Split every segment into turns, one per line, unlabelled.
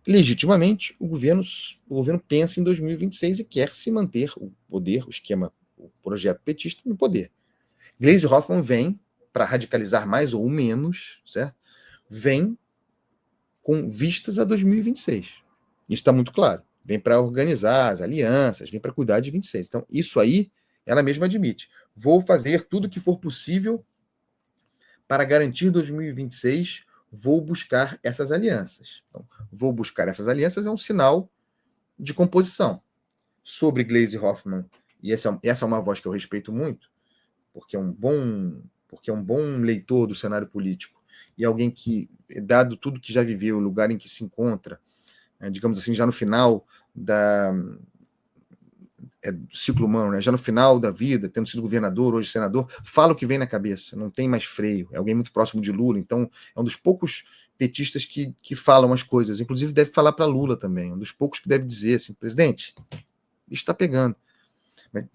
legitimamente, o governo pensa em 2026 e quer se manter o poder, o esquema, o projeto petista no poder. Gleisi Hoffmann vem para radicalizar mais ou menos, certo? Vem com vistas a 2026. Isso está muito claro. Vem para organizar as alianças, vem para cuidar de 26. Então, isso aí, ela mesma admite. Vou fazer tudo o que for possível para garantir 2026, vou buscar essas alianças. Então, vou buscar essas alianças é um sinal de composição. Sobre Gleisi Hoffmann, e essa é uma voz que eu respeito muito, porque é um bom leitor do cenário político e alguém que, dado tudo que já viveu, o lugar em que se encontra, digamos assim, já no final do ciclo humano, né? Já no final da vida, tendo sido governador, hoje senador, fala o que vem na cabeça, não tem mais freio, é alguém muito próximo de Lula, então é um dos poucos petistas que falam as coisas, inclusive deve falar para Lula também, um dos poucos que deve dizer assim, presidente, está pegando.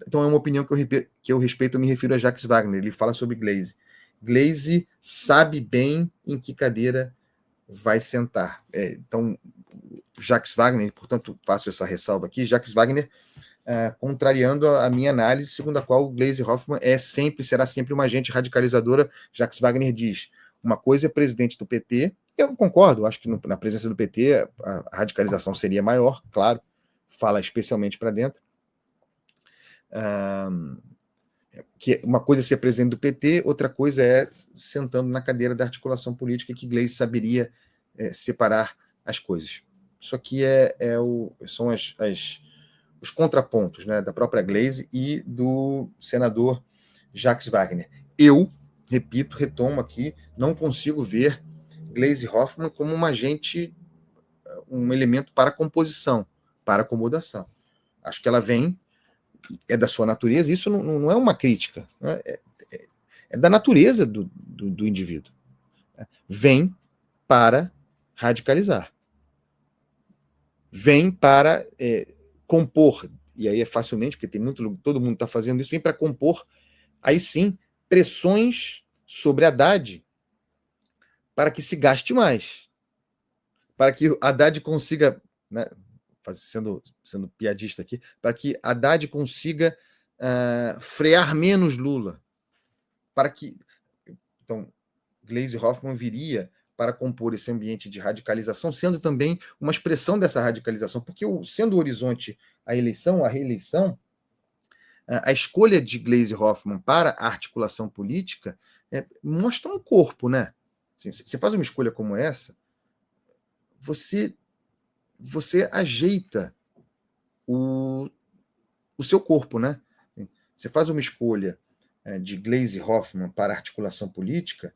Então é uma opinião que eu respeito, eu me refiro a Jacques Wagner, ele fala sobre Gleisi. Gleisi sabe bem em que cadeira vai sentar. Então, Jacques Wagner, portanto, faço essa ressalva aqui, Jacques Wagner, contrariando a minha análise, segundo a qual Gleisi Hoffmann será sempre uma agente radicalizadora. Jacques Wagner diz, uma coisa é presidente do PT, eu concordo, acho que na presença do PT a radicalização seria maior, claro, fala especialmente para dentro, que uma coisa é ser presidente do PT, outra coisa é sentando na cadeira da articulação política, que Gleisi saberia separar as coisas. Isso aqui são os contrapontos, né, da própria Gleisi e do senador Jacques Wagner. Eu, repito, retomo aqui, não consigo ver Gleisi Hoffmann como um agente, um elemento para composição, para acomodação. Acho que ela vem, é da sua natureza, isso não é uma crítica, né? É da natureza do indivíduo. Vem para radicalizar. Vem para compor, e aí é facilmente, porque todo mundo está fazendo isso, vem para compor, aí sim, pressões sobre Haddad para que se gaste mais, para que Haddad consiga, né, sendo piadista aqui, para que Haddad consiga frear menos Lula, para que, então, Gleisi Hoffmann viria para compor esse ambiente de radicalização, sendo também uma expressão dessa radicalização, porque sendo o horizonte a eleição, a reeleição, a escolha de Gleisi Hoffmann para a articulação política mostra um corpo, né? Assim, você faz uma escolha como essa, você ajeita o seu corpo, né? Você faz uma escolha de Gleisi Hoffmann para a articulação política,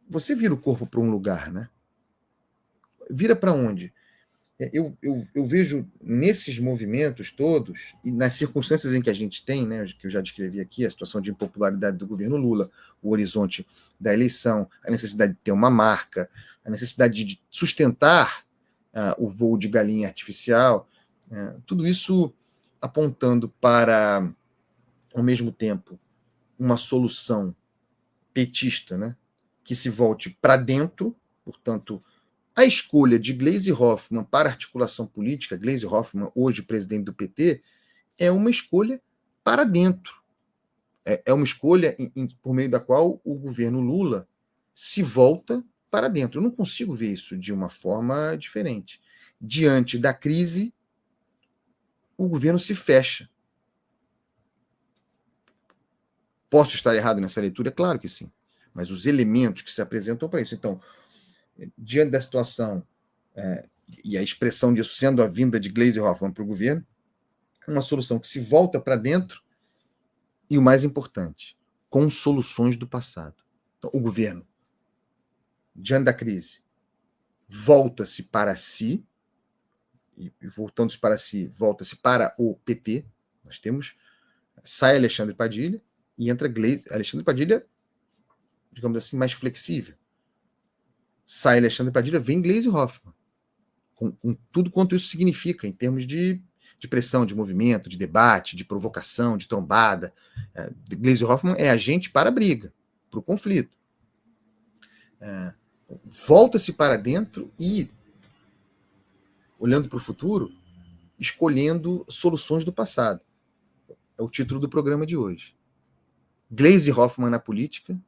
você vira o corpo para um lugar, né? Vira para onde? Eu vejo nesses movimentos todos, e nas circunstâncias em que a gente tem, né, que eu já descrevi aqui, a situação de impopularidade do governo Lula, o horizonte da eleição, a necessidade de ter uma marca, a necessidade de sustentar o voo de galinha artificial, tudo isso apontando para, ao mesmo tempo, uma solução petista, né, que se volte para dentro, portanto, a escolha de Gleisi Hoffmann para articulação política, Gleisi Hoffmann, hoje presidente do PT, é uma escolha para dentro. É uma escolha por meio da qual o governo Lula se volta para dentro. Eu não consigo ver isso de uma forma diferente. Diante da crise, o governo se fecha. Posso estar errado nessa leitura? Claro que sim. Mas os elementos que se apresentam para isso. Então, diante da situação, e a expressão disso sendo a vinda de Gleisi Hoffmann para o governo, uma solução que se volta para dentro e, o mais importante, com soluções do passado. Então, o governo, diante da crise, volta-se para si, e voltando-se para si, volta-se para o PT. Nós temos, sai Alexandre Padilha e entra Gleisi. Alexandre Padilha, digamos assim, mais flexível. Sai Alexandre Padilha, vem Gleisi Hoffmann, com tudo quanto isso significa em termos de pressão, de movimento, de debate, de provocação, de trombada. Gleisi Hoffmann é agente para a briga, para o conflito. Volta-se para dentro e, olhando para o futuro, escolhendo soluções do passado. É o título do programa de hoje. Gleisi Hoffmann na política,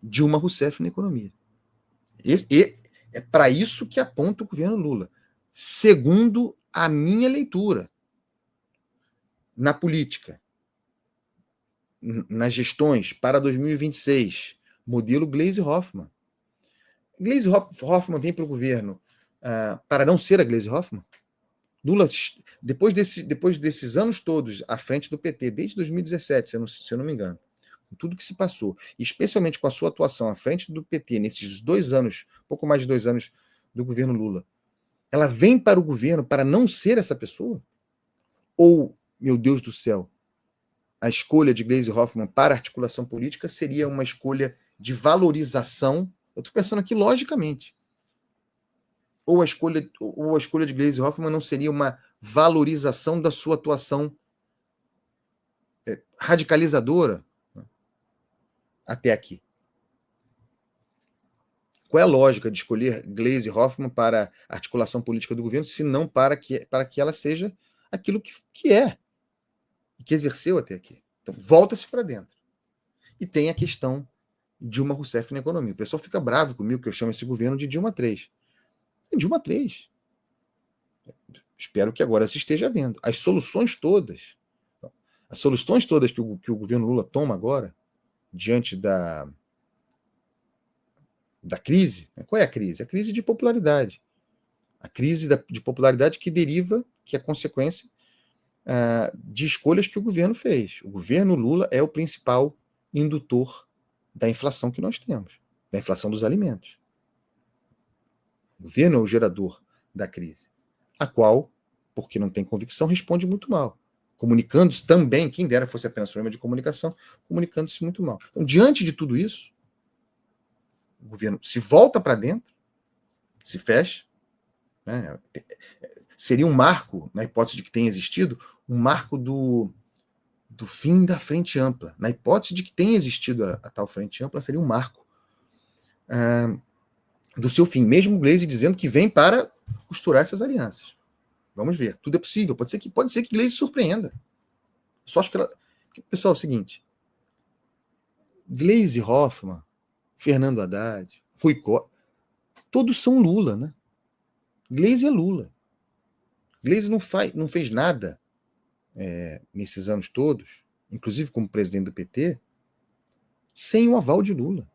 Dilma Rousseff na economia. E é para isso que aponta o governo Lula. Segundo a minha leitura, na política, nas gestões para 2026, modelo Gleisi Hoffmann. Gleisi Hoffmann vem para o governo para não ser a Gleisi Hoffmann? Lula, depois desses anos todos à frente do PT, desde 2017, se eu não me engano, com tudo que se passou, especialmente com a sua atuação à frente do PT nesses 2 anos, pouco mais de 2 anos do governo Lula, ela vem para o governo para não ser essa pessoa? Ou, meu Deus do céu, a escolha de Gleisi Hoffmann para articulação política seria uma escolha de valorização? Eu estou pensando aqui logicamente. Ou a escolha de Gleisi Hoffmann não seria uma valorização da sua atuação radicalizadora até aqui? Qual é a lógica de escolher Gleisi Hoffmann para a articulação política do governo, se não para que ela seja aquilo que é e que exerceu até aqui? Então, volta-se para dentro. E tem a questão Dilma Rousseff na economia. O pessoal fica bravo comigo que eu chamo esse governo de Dilma 3. É Dilma 3. Espero que agora se esteja vendo. As soluções todas que o governo Lula toma agora, diante da crise, qual é a crise? A crise de popularidade. A crise de popularidade que deriva, que é consequência de escolhas que o governo fez. O governo Lula é o principal indutor da inflação que nós temos, da inflação dos alimentos. O governo é o gerador da crise, a qual, porque não tem convicção, responde muito mal. Comunicando-se também, quem dera fosse apenas problema de comunicação, comunicando-se muito mal. Então, diante de tudo isso, o governo se volta para dentro, se fecha, né? Seria um marco, na hipótese de que tenha existido, um marco do fim da frente ampla. Na hipótese de que tenha existido a tal frente ampla, seria um marco do seu fim. Mesmo o Gleisi dizendo que vem para costurar essas alianças. Vamos ver. Tudo é possível. Pode ser que Gleisi surpreenda. Só acho que ela... Pessoal, é o seguinte. Gleisi Hoffmann, Fernando Haddad, Rui Costa, todos são Lula, né? Gleisi é Lula. Gleisi não fez nada nesses anos todos, inclusive como presidente do PT, sem o aval de Lula.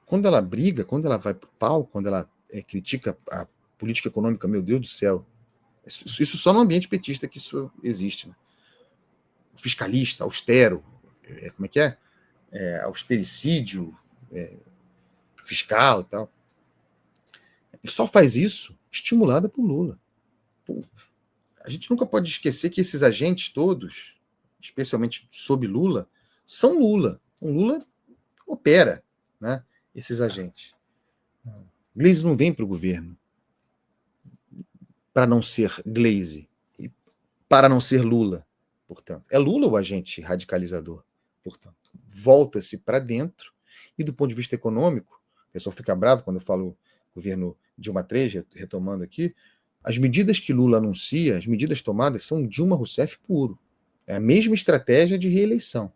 Quando ela briga, quando ela vai para o pau, quando ela critica a política econômica, meu Deus do céu, isso só no ambiente petista que isso existe. Né? Fiscalista, austero, como é que é? Austericídio fiscal e tal. E só faz isso estimulada por Lula. Pô, a gente nunca pode esquecer que esses agentes todos, especialmente sob Lula, são Lula. Então, Lula opera, né, esses agentes. Gleisi não vem para o governo para não ser Gleisi, para não ser Lula, portanto. É Lula o agente radicalizador, portanto. Volta-se para dentro e, do ponto de vista econômico, o pessoal fica bravo quando eu falo governo Dilma 3, retomando aqui, as medidas que Lula anuncia, as medidas tomadas são Dilma Rousseff puro. É a mesma estratégia de reeleição.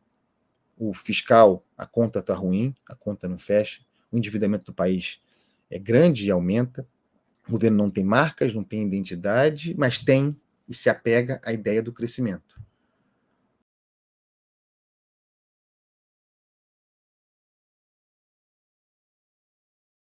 O fiscal, a conta está ruim, a conta não fecha, o endividamento do país é grande e aumenta, o governo não tem marcas, não tem identidade, mas tem e se apega à ideia do crescimento.